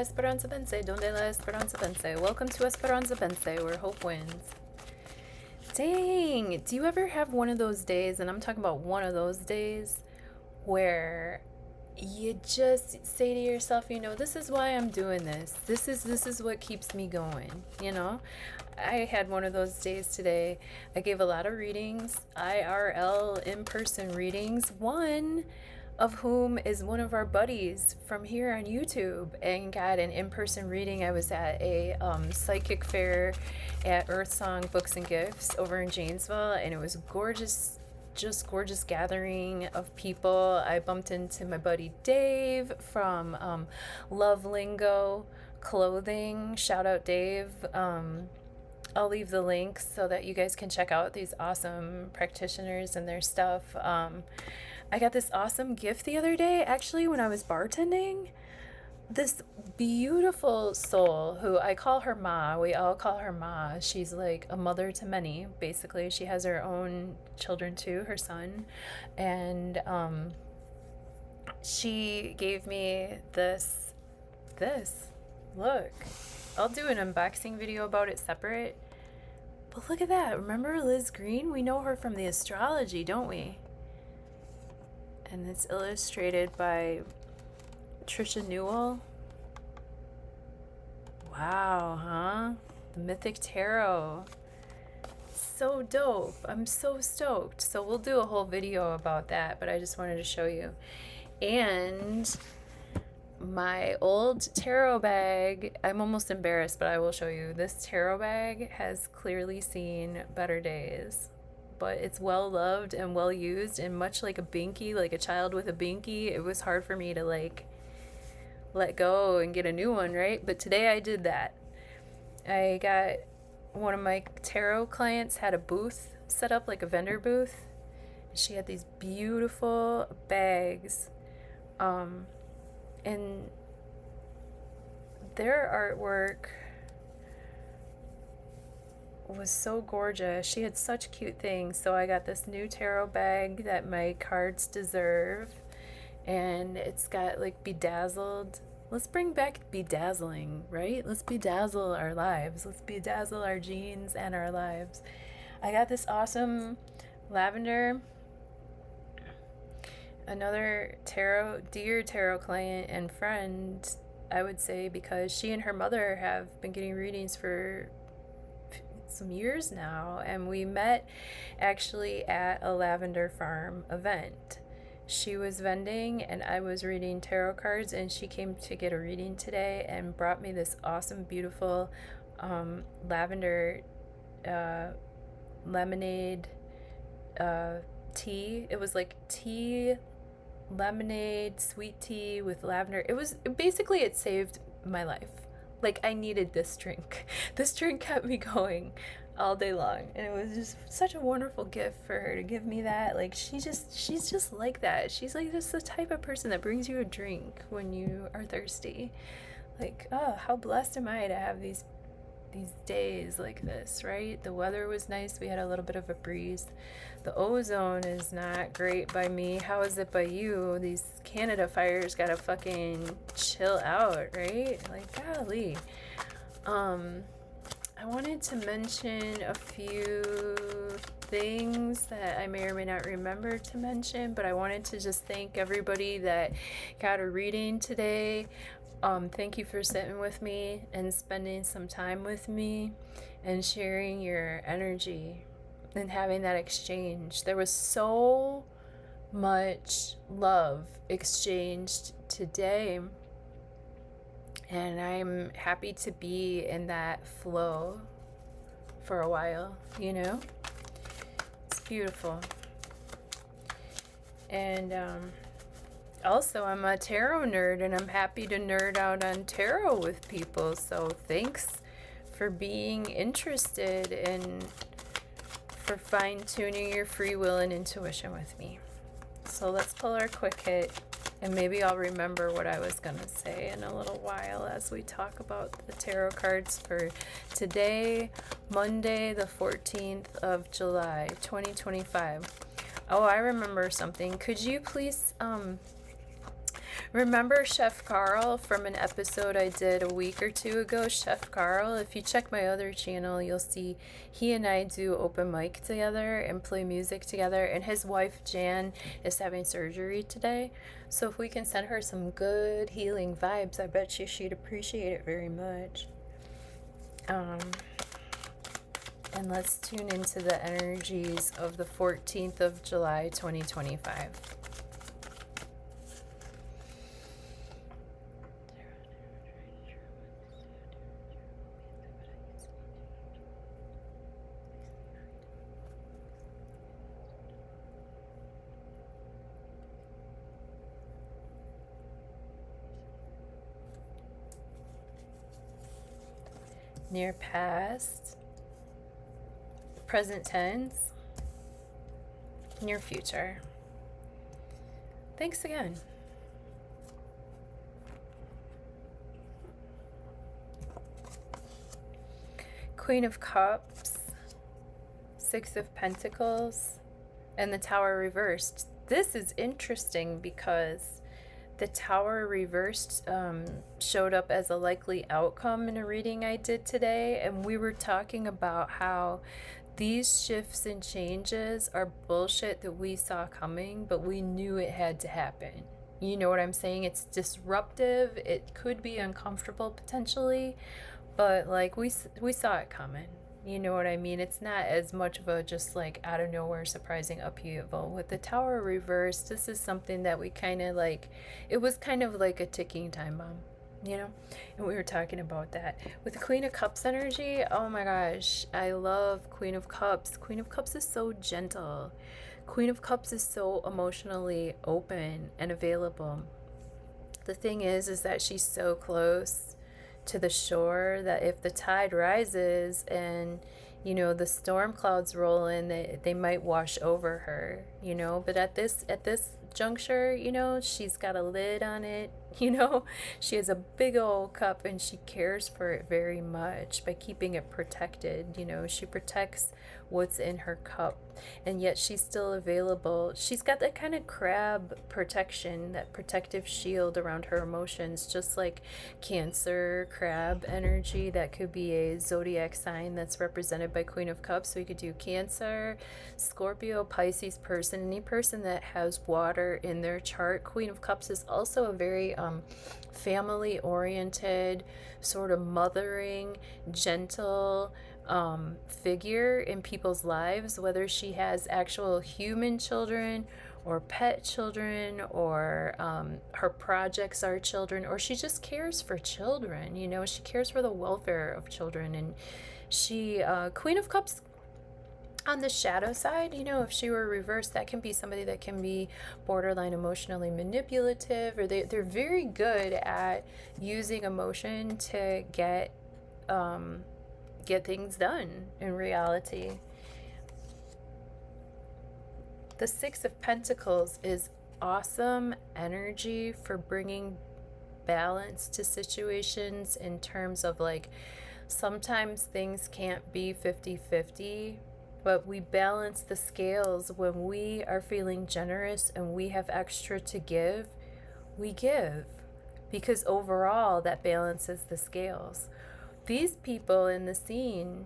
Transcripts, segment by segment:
Esperanza vence? Donde la Esperanza vence? Welcome to Esperanza vence, where hope wins. Dang, do you ever have one of those days, and I'm talking about one of those days, where you just say to yourself, you know, this is why I'm doing this. This is what keeps me going, you know? I had one of those days today. I gave a lot of readings, IRL, in-person readings, one of whom is one of our buddies from here on YouTube, and got an in-person reading. I was at a psychic fair at Earth Song Books and Gifts over in Janesville, and it was gorgeous, just gorgeous gathering of people. I bumped into my buddy Dave from Love Lingo Clothing. Shout out Dave. I'll leave the links so that you guys can check out these awesome practitioners and their stuff. I got this awesome gift the other day, actually, when I was bartending. This beautiful soul, who I call her Ma, we all call her Ma. She's like a mother to many, basically. She has her own children too, her son. And she gave me this. Look. I'll do an unboxing video about it separate. But look at that. Remember Liz Green? We know her from the astrology, don't we? And it's illustrated by Trisha Newell. Wow, huh? The Mythic Tarot. So dope. I'm so stoked. So we'll do a whole video about that, but I just wanted to show you. And my old tarot bag, I'm almost embarrassed, but I will show you. This tarot bag has clearly seen better days, but it's well loved and well used, and much like a binky, like a child with a binky, it was hard for me to like let go and get a new one, right? But today I did that. I got one of my tarot clients had a booth set up, like a vendor booth. She had these beautiful bags, and their artwork was so gorgeous. She had such cute things. So I got this new tarot bag that my cards deserve, and it's got like bedazzled. Let's bring back bedazzling, right? Let's bedazzle our lives. Let's bedazzle our jeans and our lives. I got this awesome lavender. Another dear tarot client and friend, I would say, because she and her mother have been getting readings for some years now, and we met actually at a lavender farm event. She was vending and I was reading tarot cards, and she came to get a reading today and brought me this awesome, beautiful lavender lemonade tea. It was like tea, lemonade, sweet tea with lavender. It saved my life. Like, I needed this drink. This drink kept me going all day long, and it was just such a wonderful gift for her to give me that. Like, she's just like that. She's like just the type of person that brings you a drink when you are thirsty. Like, oh, how blessed am I to have these days like this, right? The weather was nice. We had a little bit of a breeze. The ozone is not great by me. How is it by you? These Canada fires gotta fucking chill out, right? Like, golly. I wanted to mention a few things that I may or may not remember to mention, but I wanted to just thank everybody that got a reading today. Thank you for sitting with me and spending some time with me and sharing your energy and having that exchange. There was so much love exchanged today, and I'm happy to be in that flow for a while, you know? It's beautiful. And also, I'm a tarot nerd, and I'm happy to nerd out on tarot with people. So thanks for being interested and for fine-tuning your free will and intuition with me. So let's pull our quick hit, and maybe I'll remember what I was going to say in a little while as we talk about the tarot cards for today, Monday, the 14th of July, 2025. Oh, I remember something. Could you please Remember Chef Carl from an episode I did a week or two ago? Chef Carl, if you check my other channel, you'll see he and I do open mic together and play music together. And his wife, Jan, is having surgery today. So if we can send her some good healing vibes, I bet you she'd appreciate it very much. And let's tune into the energies of the 14th of July, 2025. Near past, present tense, near future. Thanks again. Queen of Cups, Six of Pentacles, and the Tower reversed. This is interesting because the Tower reversed showed up as a likely outcome in a reading I did today, and we were talking about how these shifts and changes are bullshit that we saw coming, but we knew it had to happen. You know what I'm saying? It's disruptive. It could be uncomfortable potentially, but like we saw it coming. You know what I mean? It's not as much of a just like out of nowhere surprising upheaval. With the Tower reversed, this is something that we kind of like, it was kind of like a ticking time bomb, you know? And we were talking about that. With the Queen of Cups energy, oh my gosh, I love Queen of Cups. Queen of Cups is so gentle. Queen of Cups is so emotionally open and available. The thing is that she's so close to the shore that if the tide rises and you know the storm clouds roll in, they might wash over her, you know. But at this juncture, you know, she's got a lid on it, you know. She has a big old cup and she cares for it very much by keeping it protected, you know. She protects what's in her cup, and yet she's still available. She's got that kind of crab protection, that protective shield around her emotions, just like Cancer crab energy. That could be a zodiac sign that's represented by Queen of Cups. So we could do Cancer, Scorpio, Pisces person, any person that has water in their chart. Queen of Cups is also a very family oriented, sort of mothering, gentle figure in people's lives, whether she has actual human children or pet children, or her projects are children, or she just cares for children, you know. She cares for the welfare of children. And she Queen of Cups on the shadow side, you know, if she were reversed, that can be somebody that can be borderline emotionally manipulative, or they're very good at using emotion to get things done in reality. The Six of Pentacles is awesome energy for bringing balance to situations, in terms of like sometimes things can't be 50-50, but we balance the scales when we are feeling generous and we have extra to give. We give because overall that balances the scales. These people in the scene,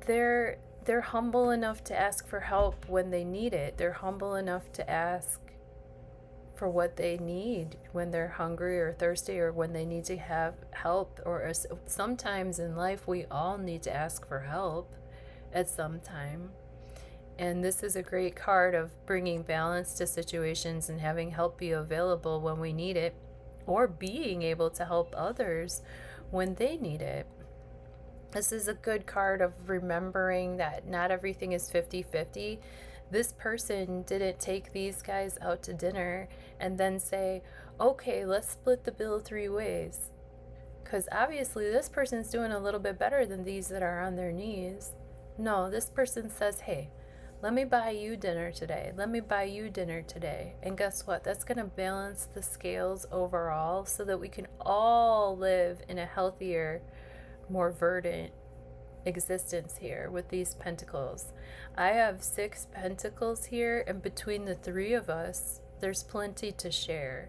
they're humble enough to ask for help when they need it. They're humble enough to ask for what they need when they're hungry or thirsty, or when they need to have help. Or sometimes in life we all need to ask for help at some time. And this is a great card of bringing balance to situations and having help be available when we need it, or being able to help others when they need it. This is a good card of remembering that not everything is 50-50. This person didn't take these guys out to dinner and then say, okay, let's split the bill 3 ways. Because obviously this person's doing a little bit better than these that are on their knees. No, this person says, hey, let me buy you dinner today. Let me buy you dinner today. And guess what? That's going to balance the scales overall so that we can all live in a healthier, more verdant existence here with these pentacles. I have 6 pentacles here, and between the 3 of us, there's plenty to share.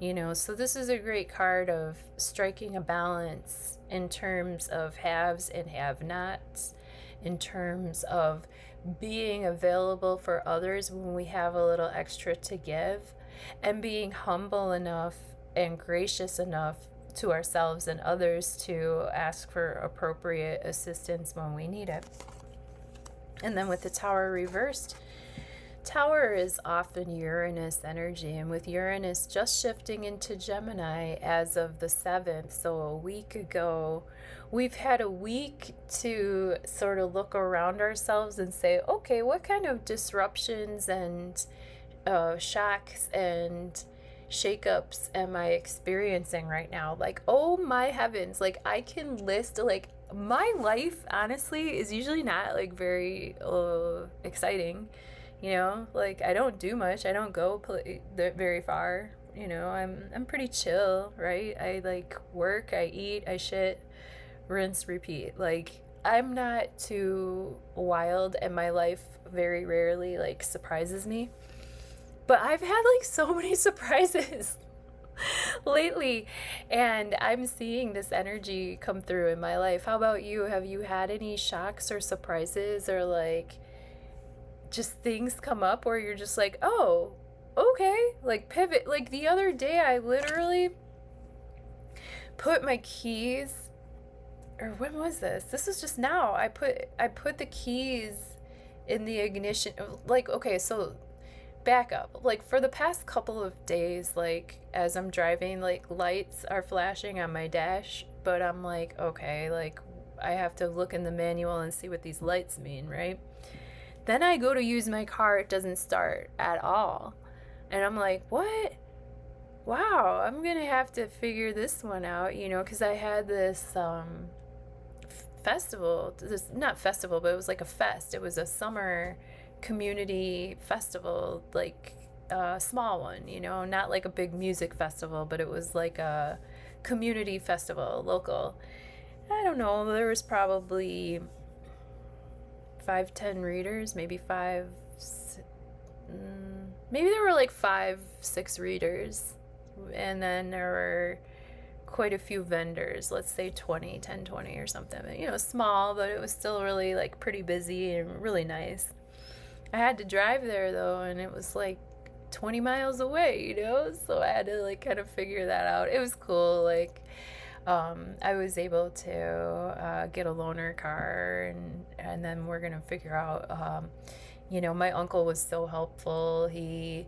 You know, so this is a great card of striking a balance in terms of haves and have-nots, in terms of being available for others when we have a little extra to give, and being humble enough and gracious enough to ourselves and others to ask for appropriate assistance when we need it. And then with the Tower reversed, Tower is often Uranus energy, and with Uranus just shifting into Gemini as of the 7th, so a week ago, we've had a week to sort of look around ourselves and say, okay, what kind of disruptions and shocks and shakeups am I experiencing right now? Like, oh my heavens, like I can list, like, my life honestly is usually not like very exciting. You know, like I don't do much. I don't go very far. You know, I'm pretty chill, right? I like work, I eat, I shit, rinse, repeat. Like I'm not too wild, and my life very rarely like surprises me. But I've had like so many surprises lately, and I'm seeing this energy come through in my life. How about you? Have you had any shocks or surprises, or like just things come up where you're just like, oh, okay, like pivot? Like the other day I literally put my keys, or when was this? This was just now. I put the keys in the ignition. Like, okay, so back up. Like for the past couple of days, like as I'm driving, like lights are flashing on my dash, but I'm like, okay, like I have to look in the manual and see what these lights mean, right? Then I go to use my car, it doesn't start at all. And I'm like, what? Wow, I'm going to have to figure this one out, you know, because I had this festival, not festival, but it was like a fest. It was a summer community festival, like a small one, you know, not like a big music festival, but it was like a community festival, local. I don't know, there was probably 5-10 readers, maybe maybe there were like 5-6 readers, and then there were quite a few vendors, let's say 10-20 or something, you know, small, but it was still really like pretty busy and really nice. I had to drive there though, and it was like 20 miles away, you know, so I had to like kind of figure that out. It was cool. Like I was able to get a loaner car, and then we're gonna figure out, you know, my uncle was so helpful. He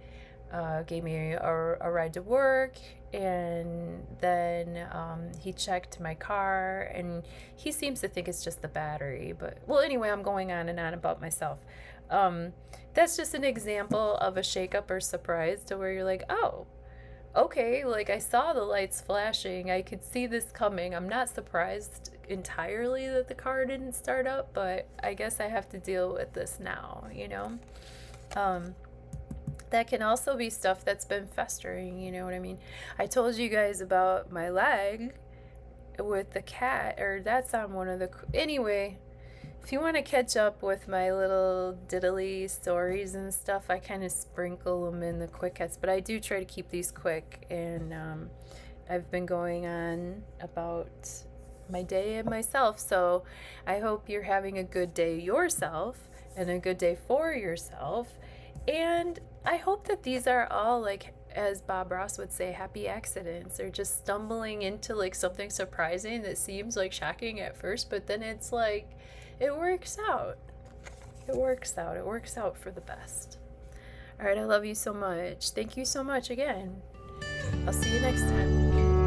gave me a ride to work, and then he checked my car, and he seems to think it's just the battery, but well, anyway, I'm going on and on about myself. That's just an example of a shakeup or surprise to where you're like, oh, okay, like I saw the lights flashing, I could see this coming. I'm not surprised entirely that the car didn't start up, but I guess I have to deal with this now, you know? That can also be stuff that's been festering, you know what I mean? I told you guys about my leg with the cat, or that's on one of the... Anyway, if you want to catch up with my little diddly stories and stuff, I kind of sprinkle them in the quick hits, but I do try to keep these quick, and I've been going on about my day and myself, so I hope you're having a good day yourself, and a good day for yourself, and I hope that these are all, like, as Bob Ross would say, happy accidents, or just stumbling into like something surprising that seems like shocking at first, but then it's like, it works out. It works out. It works out for the best. All right, I love you so much. Thank you so much again. I'll see you next time.